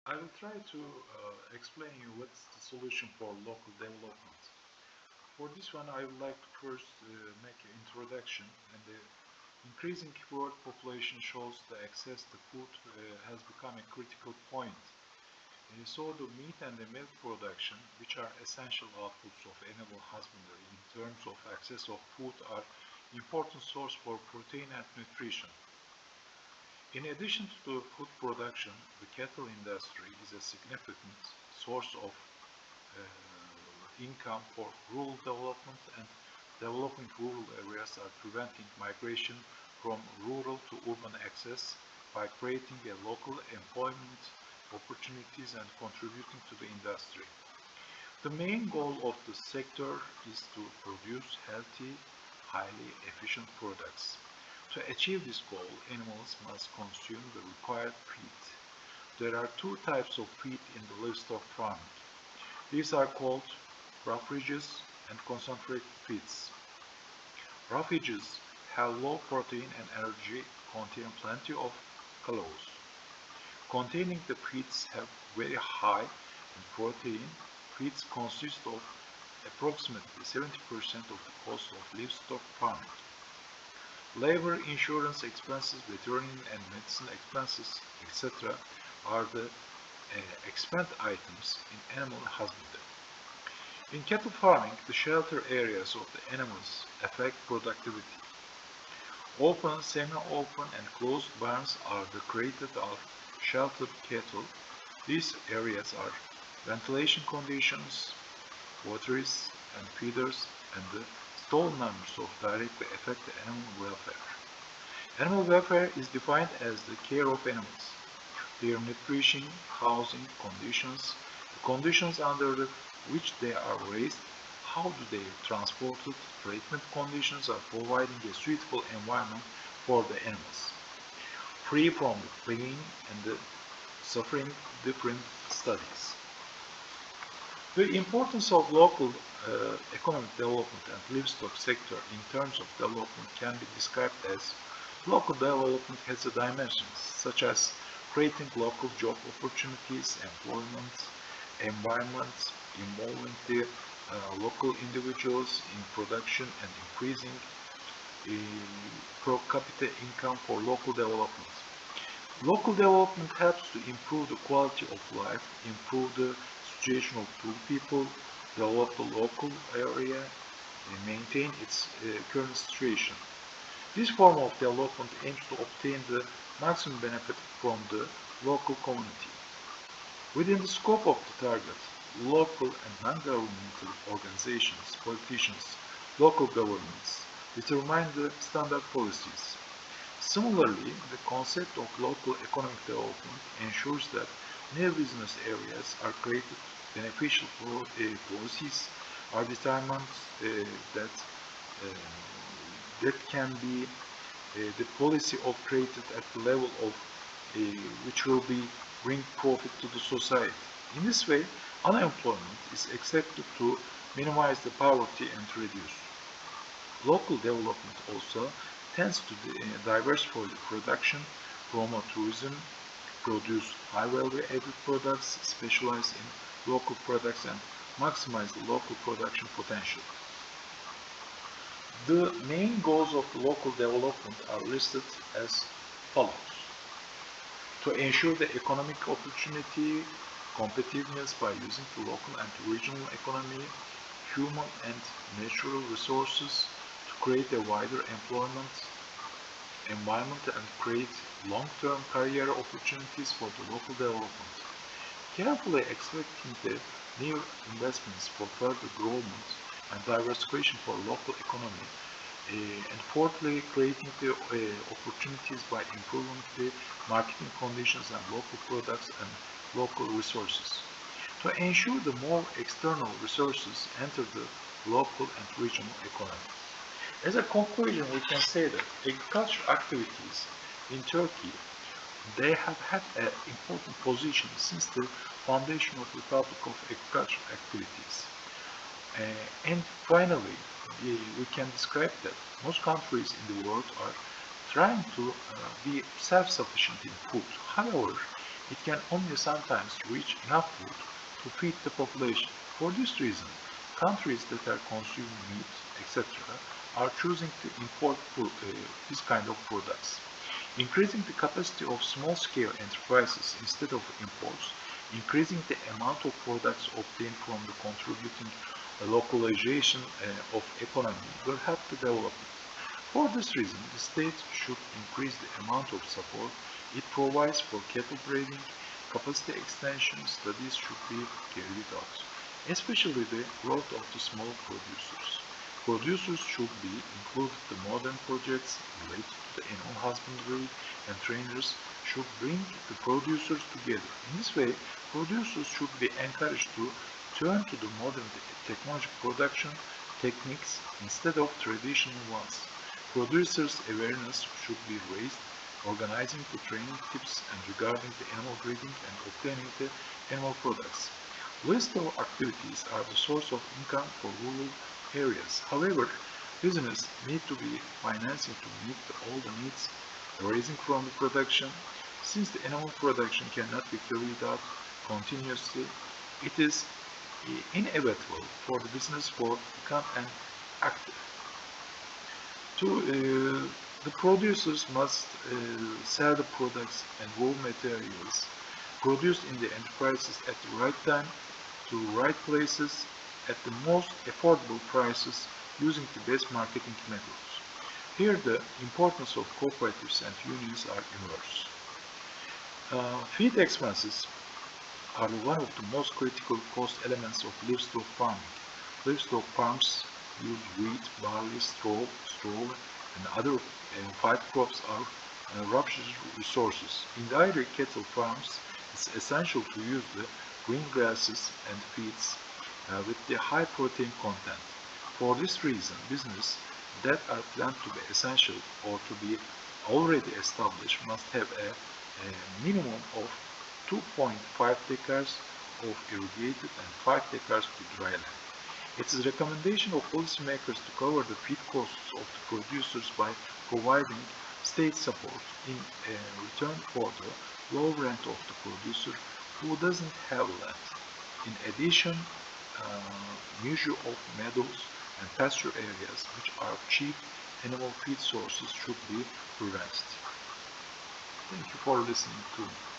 I will try to explain you what's the solution for local development. For this one, I would like to first make an introduction. And the increasing world population shows the access to food has become a critical point. So the meat and the milk production, which are essential outputs of animal husbandry in terms of access of food, are important source for protein and nutrition. In addition to the food production, the cattle industry is a significant source of income for rural development, and developing rural areas are preventing migration from rural to urban access by creating a local employment opportunities and contributing to the industry. The main goal of the sector is to produce healthy, highly efficient products. To achieve this goal, animals must consume the required feed. There are two types of feed in the livestock farming. These are called roughages and concentrated feeds. Roughages have low protein and energy, contain plenty of calories. Containing the feeds have very high in protein. Feeds consist of approximately 70% of the cost of livestock farming. Labor, insurance expenses, veterinary and medicine expenses, etc. are the expense items in animal husbandry. In cattle farming, the shelter areas of the animals affect productivity. Open, semi-open and closed barns are the created of sheltered cattle. These areas are ventilation conditions, wateries and feeders, and the stall numbers of directly affect the animal welfare. Animal welfare is defined as the care of animals, their nutrition, housing conditions, the conditions under which they are raised, how do they are transported, treatment conditions are providing a suitable environment for the animals, free from the pain and the suffering different studies. The importance of local economic development and livestock sector in terms of development can be described as local development has a dimensions such as creating local job opportunities, employment, environments, involving the local individuals in production and increasing per capita income for local development. Local development helps to improve the quality of life, improve the situation of poor people, develop the local area, and maintain its current situation. This form of development aims to obtain the maximum benefit from the local community. Within the scope of the target, local and non-governmental organizations, politicians, local governments determine the standard policies. Similarly, the concept of local economic development ensures that new business areas are created, beneficial policies are determined that uh, that can be the policy of created at the level of which will be bring profit to the society. In this way, unemployment is expected to minimize the poverty and reduce. Local development also tends to diversify the production, promote tourism, produce high-value added products, specialize in local products, and maximize the local production potential. The main goals of the local development are listed as follows: to ensure the economic opportunity, competitiveness by using the local and regional economy, human and natural resources, to create a wider employment environment and create long-term career opportunities for the local development. Carefully expecting the new investments for further growth and diversification for local economy, and fourthly, creating the opportunities by improving the marketing conditions and local products and local resources. To ensure the more external resources enter the local and regional economy. As a conclusion, we can say that agricultural activities in Turkey, they have had an important position since the foundation of the Republic of Agricultural Activities. And finally, we can describe that most countries in the world are trying to be self-sufficient in food. However, it can only sometimes reach enough food to feed the population. For this reason, countries that are consuming meat, etc., are choosing to import this kind of products. Increasing the capacity of small-scale enterprises instead of imports, increasing the amount of products obtained from the contributing localization of economy will help the development. For this reason, the state should increase the amount of support it provides for cattle breeding, capacity extension studies should be carried out, especially the growth of the small producers. Producers should be included in modern projects related to the animal husbandry, and trainers should bring the producers together. In this way, producers should be encouraged to turn to the modern technological production techniques instead of traditional ones. Producers' awareness should be raised, organizing the training tips and regarding the animal breeding and obtaining the animal products. Livestock activities are the source of income for rural areas. However, business need to be financing to meet all the needs arising from the production. Since the animal production cannot be carried out continuously, it is inevitable for the business to become an active. The producers must sell the products and raw materials produced in the enterprises at the right time, to right places, at the most affordable prices, using the best marketing methods. Here the importance of cooperatives and unions are immense. Feed expenses are one of the most critical cost elements of livestock farming. Livestock farms use wheat, barley, straw, and other five crops are rapturous resources. In dairy cattle farms, it's essential to use the green grasses and feeds with the high protein content. For this reason, business that are planned to be essential or to be already established must have a minimum of 2.5 acres of irrigated and 5 acres to dry land. It is a recommendation of policymakers to cover the feed costs of the producers by providing state support in return for the low rent of the producer who doesn't have land. In addition, measure of meadows and pasture areas which are cheap animal feed sources should be prevented. Thank you for listening to me.